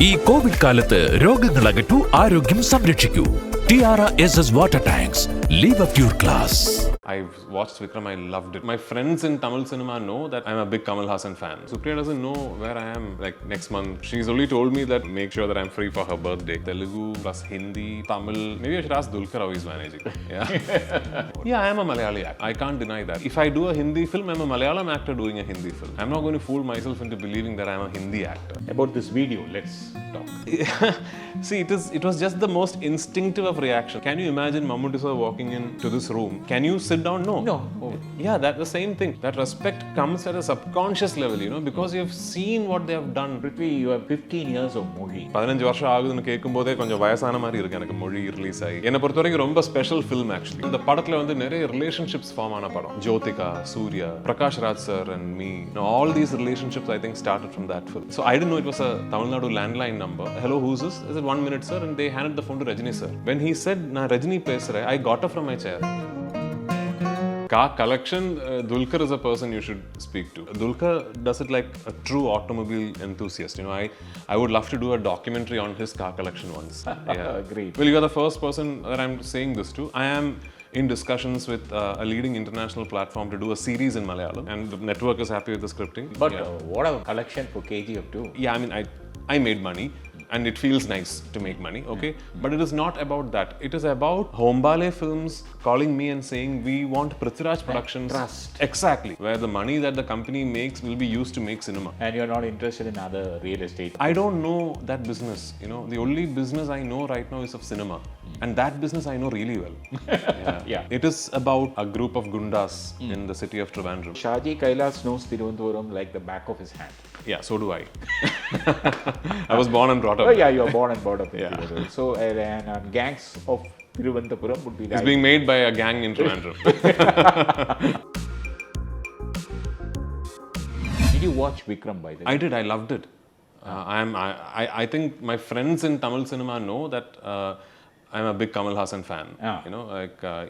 ഈ കോവിഡ് കാലത്ത് രോഗങ്ങൾ അകറ്റൂ, ആരോഗ്യം സംരക്ഷിക്കൂ. Tiara SS water tanks. Live up your class. I've watched Vikram, I loved it. My friends in Tamil cinema know that I'm a big Kamal Haasan fan. Supriya doesn't know where I am like next month. She's only told me that make sure that I'm free for her birthday. Telugu plus Hindi, Tamil. Maybe I should ask Dulquer how he's managing. Yeah. Yeah, I am a Malayali actor. I can't deny that. If I do a Hindi film, I'm a Malayalam actor doing a Hindi film. I'm not going to fool myself into believing that I'm a Hindi actor. About this video, let's talk. See, it was just the most instinctive of reaction. Can you imagine mammootty sir walking into this room? Can you sit down? No. No. Oh. Yeah, that's the same thing. That respect comes at a subconscious level, because you have seen what they have done. Prithvi, you have 15 years of movie. 15 வருஷம் ஆகுதுன்னு கேட்கும்போதே கொஞ்சம் வயசான மாதிரி இருக்கு எனக்கு மொழி release ஆகி. என்னை பொறுத்த வரைக்கும் ரொம்ப ஸ்பெஷல் ஃபில்ம் ஆக்சுவலி. இந்த படத்துல வந்து நிறைய ரிலேஷன்ஷிப்ஸ் ஃபார்ம் ஆன படம். Jyothika, Suriya, Prakash Raj sir and me. All these relationships I think started from that film. So I didn't know it was a Tamil Nadu landline number. Hello, who's this? I said 1 minute sir, and they handed the phone to Rajini sir. When he said na Rajini pesare, I got up from my chair. Car collection, Dulquer is a person you should speak to. Dulquer does it like a true automobile enthusiast. I would love to do a documentary on his car collection once. Yeah. Great. Well, you are the first person that I'm saying this to. I am in discussions with a leading international platform to do a series in Malayalam, and the network is happy with the scripting. But what a collection for KGF too. Yeah, I mean, I made money. And it feels nice to make money, okay? But it is not about that. It is about Hombale Films calling me and saying, we want Prithviraj Productions. Trust. Exactly. Where the money that the company makes will be used to make cinema. And you're not interested in other real estate. I don't know that business, The only business I know right now is of cinema. And that business I know really well. Yeah. It is about a group of gundas in the city of Trivandrum. Shaji Kailas knows Thiruvananthapuram like the back of his hand. Yeah, so do I. I was born and brought up. Oh yeah, you are born and brought up in Yeah. Thiruvananthapuram. So gangs of Thiruvananthapuram would be It's being made by a gang in Trivandrum. Did you watch Vikram by the way? I did. I loved it. I think my friends in Tamil cinema know that I'm a big Kamal Haasan fan.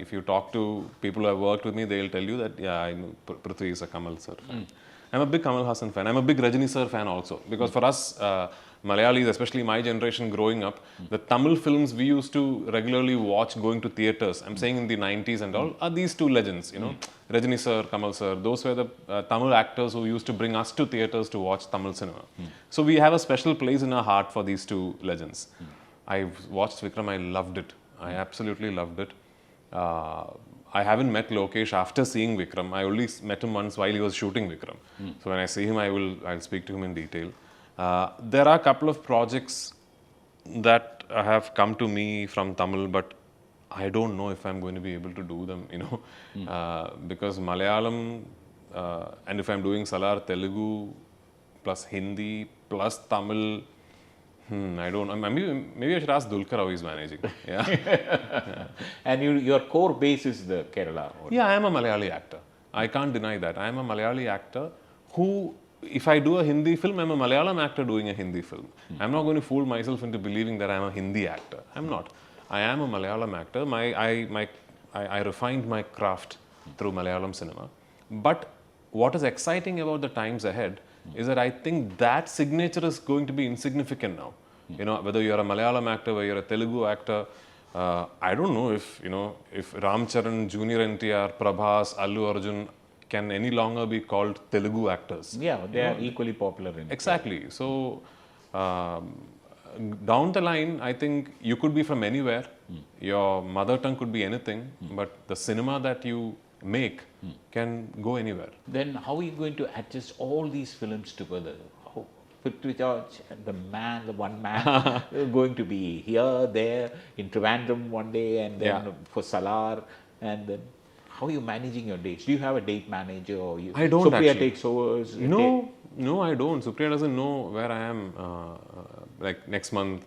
If you talk to people who have worked with me, they'll tell you that I know Prithvi is a Kamal sir fan. I'm a big Kamal Haasan fan. I'm a big Rajini sir fan also, because for us Malayalis, especially my generation growing up, the Tamil films we used to regularly watch going to theatres, I'm saying in the 90s and all, are these two legends, Rajini sir, Kamal sir. Those were the Tamil actors who used to bring us to theatres to watch Tamil cinema. So we have a special place in our heart for these two legends. I've watched Vikram, I loved it. I absolutely loved it. I haven't met Lokesh after seeing Vikram. I only met him once while he was shooting Vikram. So when I see him, I'll speak to him in detail. There are a couple of projects that have come to me from Tamil, but I don't know if I'm going to be able to do them, because Malayalam, and if I'm doing Salar, Telugu, plus Hindi, plus Tamil, I don't know. Maybe I should ask Dulquer how he's managing. Yeah. And your core base is the Kerala. Yeah, I am a Malayali actor. I can't deny that. I am a Malayali actor who, if I do a Hindi film, I'm a Malayalam actor doing a Hindi film. I'm not going to fool myself into believing that I'm a Hindi actor. I'm not. I am a Malayalam actor. I refined my craft through Malayalam cinema. But what is exciting about the times ahead is that I think that signature is going to be insignificant now. Whether you're a Malayalam actor, whether you're a Telugu actor, I don't know if Ram Charan, Junior NTR, Prabhas, Allu Arjun can any longer be called Telugu actors. Yeah, they are equally popular in Exactly. So down the line, I think you could be from anywhere. Your mother tongue could be anything, but the cinema that you make can go anywhere. Then how are you going to adjust all these films together? How Prithviraj, the one man, going to be here, there, in Trivandrum one day, and then for Salar, and then how are you managing your dates? Do you have a date manager, or I don't Supriya actually. takes over? No, I don't. Supriya doesn't know where I am like next month.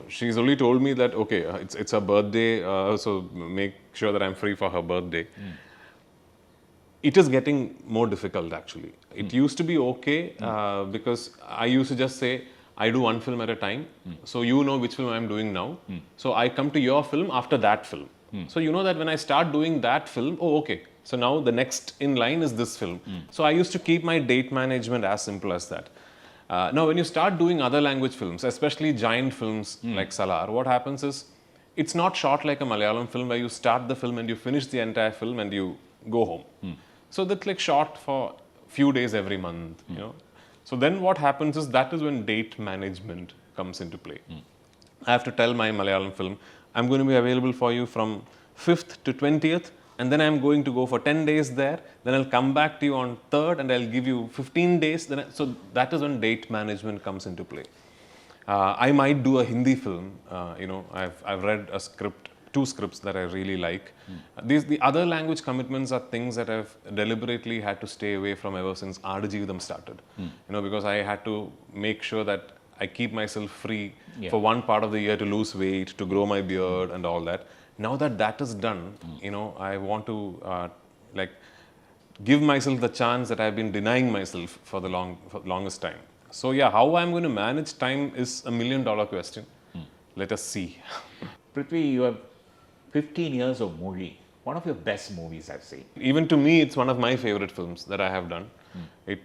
She's only told me that okay, it's her birthday, so make sure that I'm free for her birthday. It is getting more difficult actually. It used to be okay because I used to just say I do one film at a time, so you know which film I'm doing now. So I come to your film after that film. So you know that when I start doing that film, okay, so now the next in line is this film. So I used to keep my date management as simple as that. Now, when you start doing other language films, especially giant films like Salar, what happens is it's not shot like a Malayalam film where you start the film and you finish the entire film and you go home. So that's like shot for few days every month, you know. So then what happens is that is when date management comes into play. I have to tell my Malayalam film, I'm going to be available for you from 5th to 20th, and then I'm going to go for 10 days there, then I'll come back to you on 3rd and I'll give you 15 days. So that is when date management comes into play. I might do a Hindi film, you know, I've read a script, 2 scripts that I really like. The other language commitments are things that I've deliberately had to stay away from ever since Aadajeevitham started. You know, because I had to make sure that I keep myself free for one part of the year to lose weight, to grow my beard and all that. Now that that is done, you know, I want to like give myself the chance that I've been denying myself for the longest time. So yeah, how I'm going to manage time is $1 million question. Let us see. Prithvi, you have 15 years of Mozhi. One of your best movies I've seen. Even to me, it's one of my favorite films that I have done. It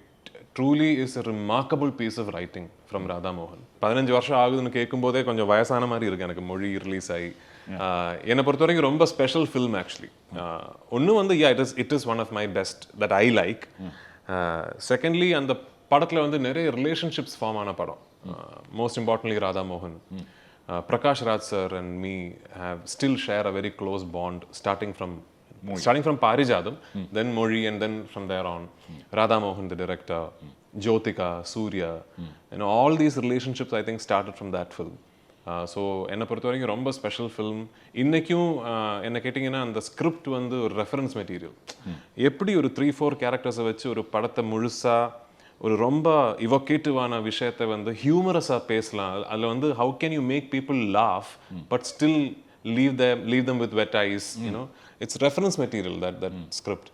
truly is a remarkable piece of writing from Radha Mohan. 15 வருஷம் ஆகுதுன்னு கேட்கும்போதே கொஞ்சம் வயசான மாதிரி இருக்கு எனக்கு மொழி release ஆகி. என்னை பொறுத்த வரைக்கும் ரொம்ப ஸ்பெஷல் ஃபில்ம் ஆக்சுவலி. ஒன்று வந்து it is one of my best that I like. Secondly அந்த படத்தில் வந்து நிறைய ரிலேஷன்ஷிப்ஸ் ஃபார்ம் ஆன படம். மோஸ்ட் இம்பார்ட்டன்ட்லி ராதா மோகன். Prakash Raj sir and me have still share a very close bond starting from Parijadam, then Mozhi, and then from there on. Radha Mohan, the director, Jyotika, Surya, you know, all these relationships I think started from that film. So, enna porthavaraikkum romba special film. Innaikum enna kettingena and the script vandu or reference material. Eppadi oru 3-4 characters vechu oru padatha mulusa ஒரு ரொம்ப இவோகேட்டிவான விஷயத்தை வந்து ஹியூமரஸாக பேசலாம். அதில் வந்து how can you make people laugh but still leave them with wet eyes, you know. It's reference material, that script.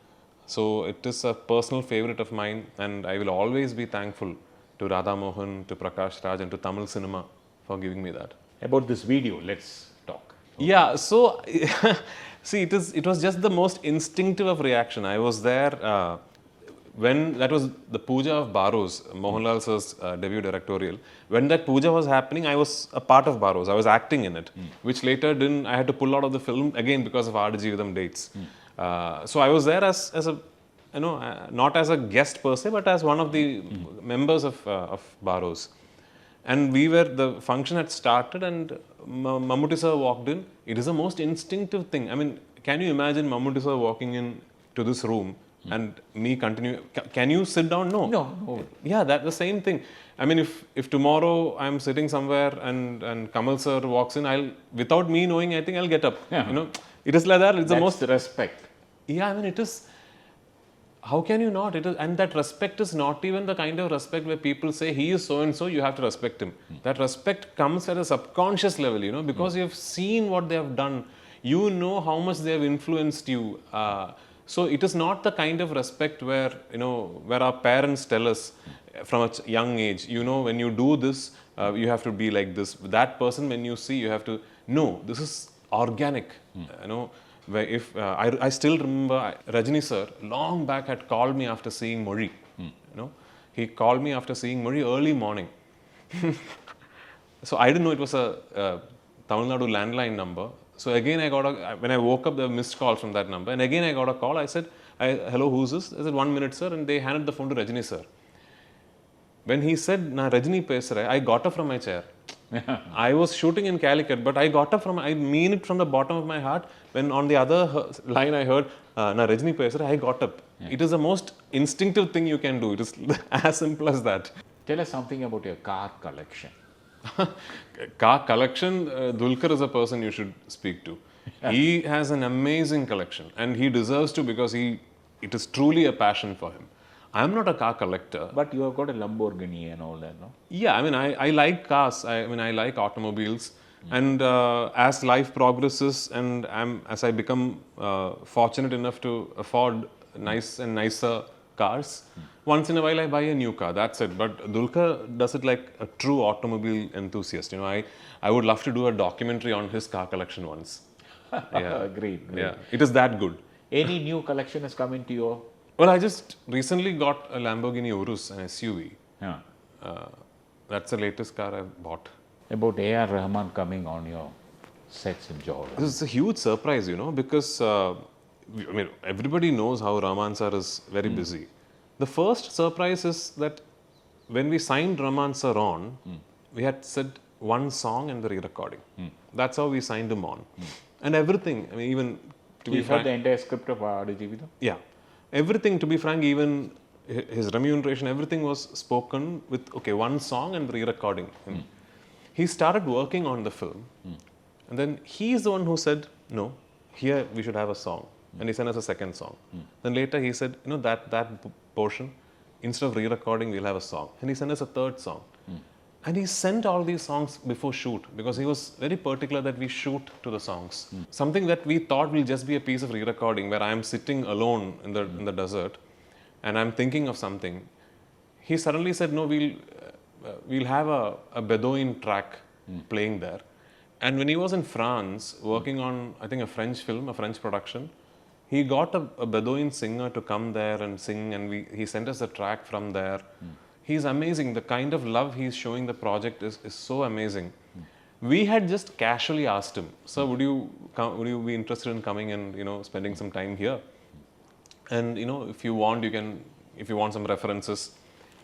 So it is a personal favorite of mine, and I will always be thankful to Radha Mohan, to Prakash Raj, and to Tamil cinema for giving me that. About this video, let's talk. Yeah, so see, it was just the most instinctive of reaction. I was there when that was the puja of Baros, Mohanlal sir's debut directorial. When that puja was happening, I was a part of Baros. I was acting in it, which later I had to pull out of the film again because of Aadajeevitham dates. So I was there as a, you know, not as a guest per se, but as one of the members of Baros. And the function had started, and Mammootty sir walked in. It is the most instinctive thing. I mean, can you imagine Mammootty sir walking in to this room and me continue? Can you sit down? No. Yeah, that's the same thing. I mean, if tomorrow I'm sitting somewhere and Kamal sir walks in, without me knowing, I think I'll get up. You know, it is like that. It's the most respect. Yeah, I mean, it is. How can you not? And that respect is not even the kind of respect where people say he is so and so, you have to respect him. That respect comes at a subconscious level, you know, because you have seen what they have done. You know how much they have influenced you. So it is not the kind of respect where, you know, where our parents tell us from a young age, you know, when you do this, you have to be like this. That person, when you see, you have to, no, this is organic, you know. Where if I still remember Rajini sir long back had called me after seeing Mozhi. You know, he called me after seeing Mozhi early morning. So I didn't know it was a Tamil Nadu landline number. So again, when I woke up, there were missed calls from that number. And again, I got a call. I said, hello, who's this? I said, 1 minute, sir. And they handed the phone to Rajini, sir. When he said, na Rajini pesare, I got up from my chair. I was shooting in Calicut, but I got up I mean it from the bottom of my heart. When on the other line I heard, na Rajini pesare, I got up. Yeah. It is the most instinctive thing you can do. It is as simple as that. Tell us something about your car collection. Car collection, Dulquer is a person you should speak to. He has an amazing collection, and he deserves to, because it is truly a passion for him. I am not a car collector. But you have got a Lamborghini and all that, no? Yeah, I mean, I like cars. I mean, I like automobiles. And as life progresses and as I become fortunate enough to afford nice and nicer cars, once in a while I buy a new car. That's it. But Dulquer does it like a true automobile enthusiast. You know, I would love to do a documentary on his car collection once. Yeah. Great. Yeah, it is that good. Any new collection has come into your... Well, I just recently got a Lamborghini Urus, an SUV. Yeah. That's the latest car I've bought. About A.R. Rahman coming on your sets in Jordan. This is a huge surprise, because everybody knows how Rahman sir is very busy. The first surprise is that when we signed Rahman sir on, we had said one song and the re-recording. That's how we signed him on. And everything, even to be You frank, heard the entire script of Aadu Jeevitham? yeah, everything, to be frank, even his remuneration, everything was spoken with, one song and re-recording. He started working on the film, and then he's the one who said, no, here we should have a song. And he sent us a second song. Then later he said, that portion, instead of re-recording, we'll have a song. And he sent us a third song. And he sent all these songs before shoot, because he was very particular that we shoot to the songs. Something that we thought will just be a piece of re-recording, where I'm sitting alone in the desert and I'm thinking of something. He suddenly said, no, we'll have a Bedouin track playing there. And when he was in France working on, I think, a French film, a French production, he got a Bedouin singer to come there and sing, and he sent us the track from there. He's amazing. The kind of love he's showing the project is so amazing. We had just casually asked him, sir, would you be interested in coming and spending some time here? And if you want, if you want some references.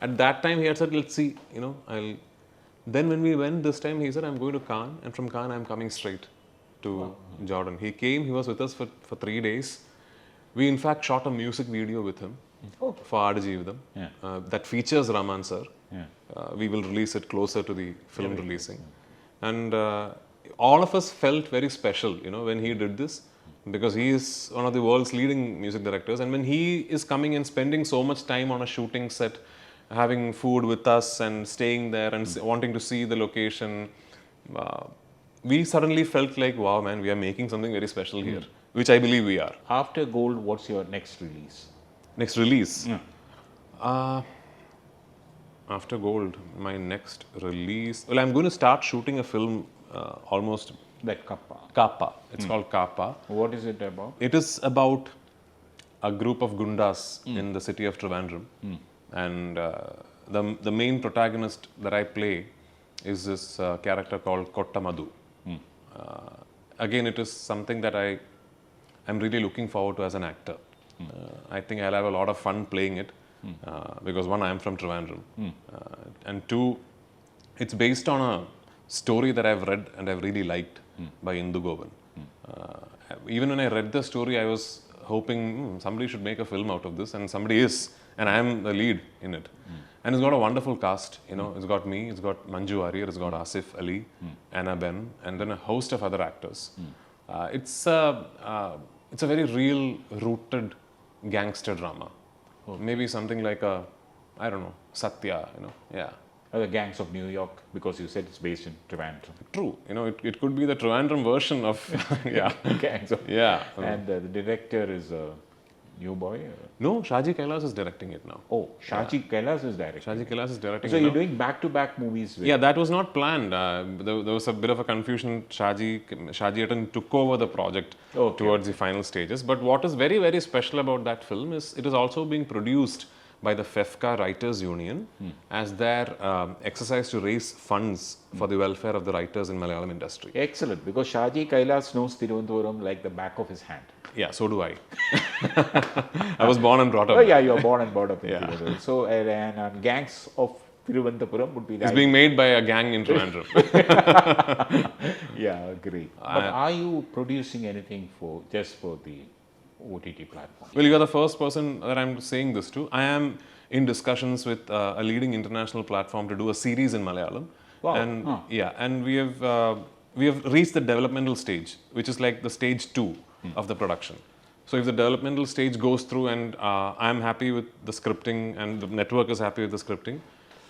At that time he had said, let's see, Then when we went this time, he said, I'm going to Cannes, and from Cannes I'm coming straight to Jordan. He came, he was with us for 3 days. We in fact shot a music video with him for Aadu Jeevitham that features Rahman sir. We will release it closer to the film releasing. And all of us felt very special, when he did this, because he is one of the world's leading music directors. And when he is coming and spending so much time on a shooting set, having food with us and staying there and wanting to see the location, we suddenly felt like, wow, man, we are making something very special here, which I believe we are. After Gold, what's your next release? Next release? After Gold, my next release... Well, I'm going to start shooting a film almost... That Kappa. Kappa. It's called Kappa. What is it about? It is about a group of gundas in the city of Trivandrum. And the main protagonist that I play is this character called Kotta Madhu. Again, it is something that I'm really looking forward to as an actor. I think I'll have a lot of fun playing it because one, I am from Trivandrum, and two, it's based on a story that I've read and I've really liked by Indu Govan. Even when I read the story, I was hoping somebody should make a film out of this, and somebody is, and I am the lead in it. And it's got a wonderful cast, it's got me, it's got Manju Ariyar, it's got Asif Ali, Anna Ben, and then a host of other actors. It's a very real rooted gangster drama. Maybe something like I don't know, Satya, The Gangs of New York, because you said it's based in Trivandrum. True, it could be the Trivandrum version of, Gangs of, and the director is a new boy? No, Shaji Kailas is directing it now. Oh, Shaji Kailas is directing. Shaji Kailas is directing so it you're now. doing back-to-back movies with... Yeah, that was not planned. There was a bit of a confusion. Shaji Etan took over the project towards the final stages. But what is very, very special about that film is it is also being produced by the FEFCA Writers Union as their exercise to raise funds for the welfare of the writers in Malayalam industry. Excellent, because Shaji Kailas knows Thiruvananthapuram like the back of his hand. Yeah, so do I. I was born and brought up. Oh yeah, you are born and brought up in Thiruvananthapuram. So, and Gangs of Thiruvananthapuram would be... It's being made by a gang in Trivandrum. Yeah, agree. But are you producing anything just for the OTT platform? Well, you are the first person that I'm saying this to. I am in discussions with a leading international platform to do a series in Malayalam. Wow. And and we have reached the developmental stage, which is like the stage 2 of the production. So if the developmental stage goes through and I'm happy with the scripting and the network is happy with the scripting,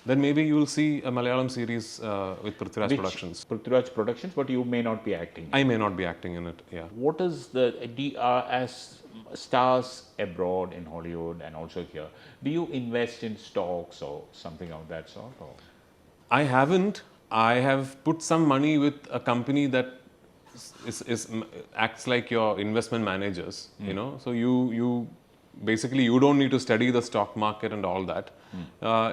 then maybe you will see a Malayalam series with Prithviraj Productions. Prithviraj Productions, but you may not be acting. I may not be acting in it, yeah. What is as stars abroad in Hollywood and also here, do you invest in stocks or something of that sort? Or? I haven't. I have put some money with a company that acts like your investment managers, So you basically, you don't need to study the stock market and all that.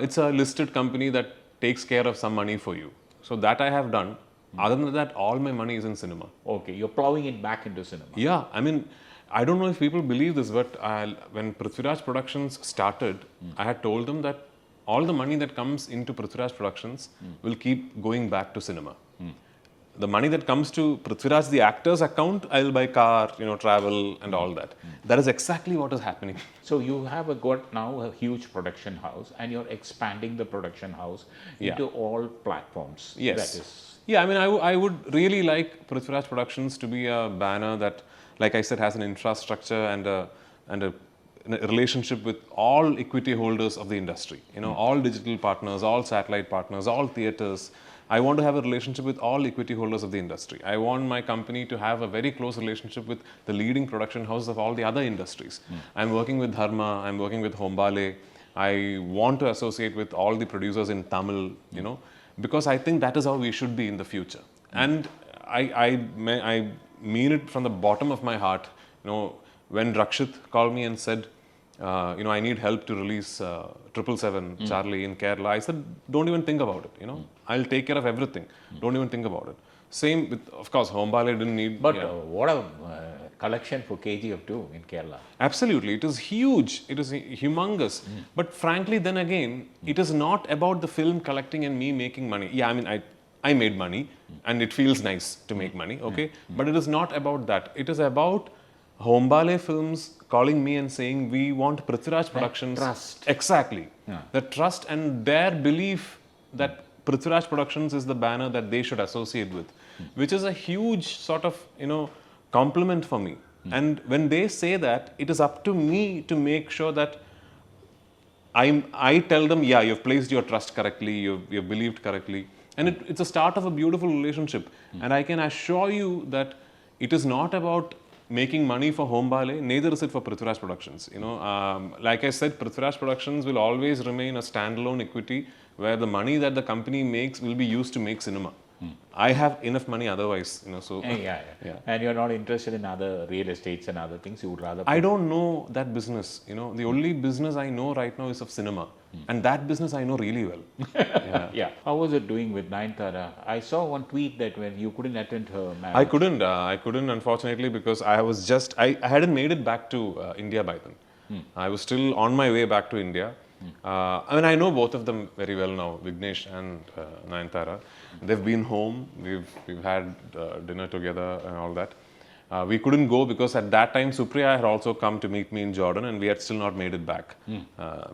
It's a listed company that takes care of some money for you. So that I have done. Other than that, all my money is in cinema. Okay, you're plowing it back into cinema. Yeah, I mean, I don't know if people believe this, but when Prithviraj Productions started, I had told them that all the money that comes into Prithviraj Productions will keep going back to cinema. The money that comes to Prithviraj, the actor's account, I'll buy car, travel and all that. That is exactly what is happening. So you have got now a huge production house, and you're expanding the production house into all platforms. Yes. That is. Yeah, I mean, I would really like Prithviraj Productions to be a banner that, like I said, has an infrastructure and a relationship with all equity holders of the industry. All digital partners, all satellite partners, all theaters. I want to have a relationship with all equity holders of the industry. I want my company to have a very close relationship with the leading production houses of all the other industries. I'm working with Dharma, I'm working with Hombale. I want to associate with all the producers in Tamil, because I think that is how we should be in the future. And I mean it from the bottom of my heart. When Rakshit called me and said, I need help to release 777 Charlie in Kerala, I said, don't even think about it. I'll take care of everything. Don't even think about it. Same with, of course, Hombale didn't need. But what a collection for KGF 2 in Kerala. Absolutely. It is huge. It is humongous. But frankly, then again, it is not about the film collecting and me making money. Yeah, I mean, I made money and it feels nice to make money, okay? But it is not about that. It is about Hombale Films calling me and saying, we want Prithviraj Productions. Trust. Exactly. Yeah. The trust and their belief that Prithviraj Productions is the banner that they should associate with, which is a huge sort of, compliment for me. And when they say that, it is up to me to make sure that I tell them, yeah, you've placed your trust correctly, you've believed correctly. And it's a start of a beautiful relationship. And I can assure you that it is not about making money for Hombale, neither is it for Prithviraj Productions. Like I said, Prithviraj Productions will always remain a standalone equity where the money that the company makes will be used to make cinema. I have enough money otherwise, so. Yeah. And you're not interested in other real estates and other things, you would rather. I don't know that business, the only business I know right now is of cinema. And that business I know really well. Yeah. How was it doing with Nayanthara? I saw one tweet that when you couldn't attend her marriage. I couldn't unfortunately, because I hadn't made it back to India by then. I was still on my way back to India. I know both of them very well now, Vignesh and Nayanthara. They've been home, we've had dinner together and all that. We couldn't go because at that time Supriya had also come to meet me in Jordan and we had still not made it back.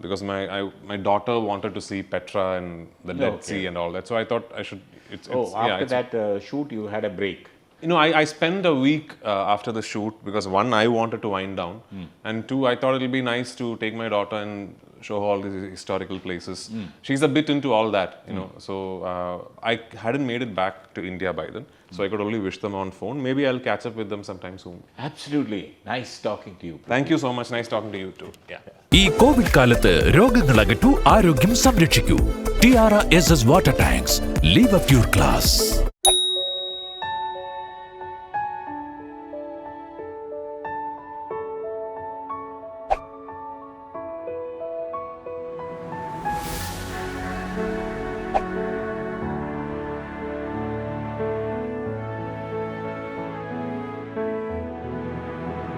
Because my daughter wanted to see Petra and the Dead Sea and all that. So I thought I should... After that shoot you had a break. I spent a week after the shoot because one, I wanted to wind down, and two, I thought it'll be nice to take my daughter and show her all these historical places. She's a bit into all that, so I hadn't made it back to India by then, so I could only wish them on phone. Maybe I'll catch up with them sometime soon. Absolutely. Nice talking to you. Thank you so much. Nice talking to you too. Yeah. ഈ Covid കാലത്ത് രോഗങ്ങൾ അകറ്റൂ, ആരോഗ്യം സംരക്ഷിക്കൂ. TRS water tanks, leave up your class.